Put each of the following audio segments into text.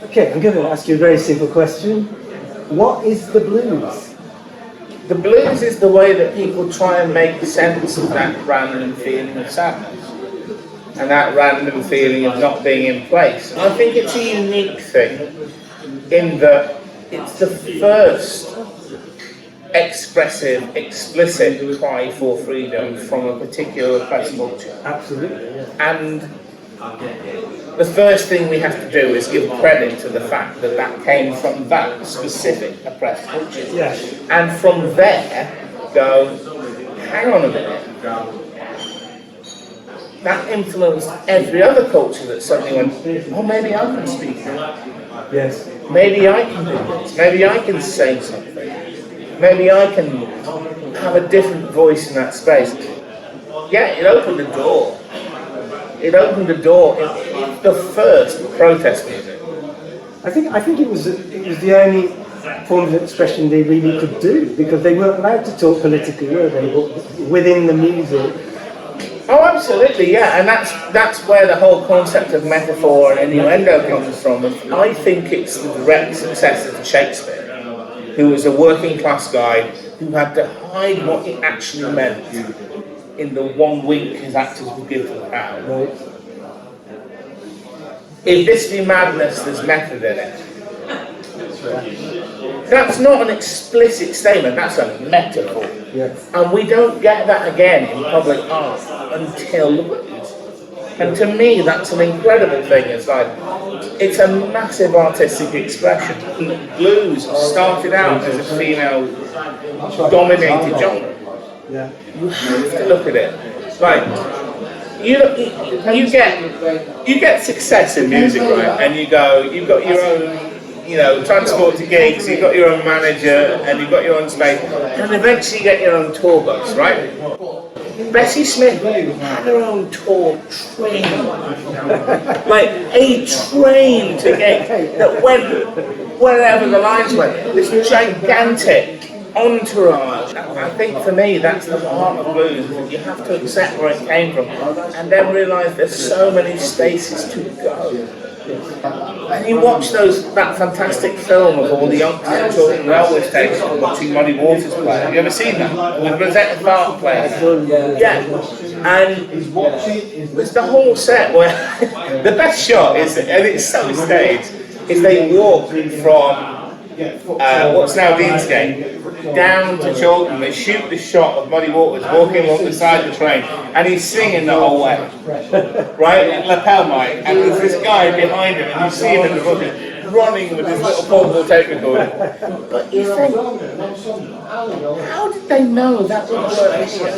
Okay, I'm going to ask you a very simple question. What is the blues? The blues is the way that people try and make sense of that random feeling of sadness and that random feeling of not being in place. I think it's a unique thing in that it's the first expressive, explicit cry for freedom from a particular oppressed culture. Absolutely, yeah. And the first thing we have to do is give credit to the fact that that came from that specific oppressed culture. Yeah. And from there, go, hang on a minute. That influenced every other culture that suddenly went, oh, maybe I can speak now. Yes. Maybe I can do this. Maybe I can say something. Maybe I can have a different voice in that space. Yeah, it opened the door. It opened the door. It's the first protest music. I think it was the only form of expression they really could do, because they weren't allowed to talk politically, were they? But within the music. Oh, absolutely, yeah, and that's where the whole concept of metaphor and innuendo comes from. I think it's the direct successor to Shakespeare, who was a working class guy who had to hide what it actually meant in the one wink his actors would give to the crowd. Right. If this be madness, there's method in it. That's not an explicit statement, that's a metaphor. Yes. And we don't get that again in public art until the blues. And to me, that's an incredible thing. It's like, it's a massive artistic expression. Blues started out as a female-dominated genre. Yeah. You have to look at it. Like, you get success in music, right? And you've got your own, transport to gigs, you've got your own manager, and you've got your own space, and eventually you get your own tour bus, right? Bessie Smith had her own tour train, like a train to get that went wherever the lines went. This gigantic entourage. I think for me that's the heart of blues. You have to accept where it came from, and then realise there's so many spaces to go. And you watch that fantastic film of all the youngsters at Carlton railway station watching Muddy Waters play. Have you ever seen that? With Rosetta Tharpe playing. Yeah. And there's the whole set where the best shot is, and it's so staged, is they walk from what's now Deansgate down to Charlton. They shoot the shot of Muddy Waters walking along the side of the train, and he's singing the whole way, right? In lapel mic, and there's this guy behind him, and you see him in the footage running with his little portable tape recorder. But you think, how did they know that would work here?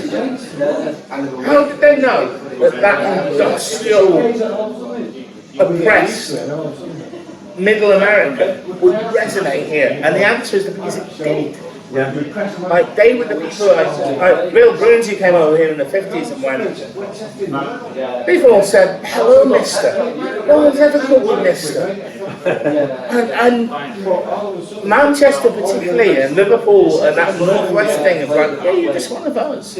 How did they know that industrial, oppressed Middle America would resonate here? And the answer is because it did. Yeah. Like, they were the people, like Bill Brunsey came over here in the 50s and went, people all said, hello mister. No one's ever called me mister. And Manchester particularly, and Liverpool, and that Northwest thing of like, yeah, you're just one of us.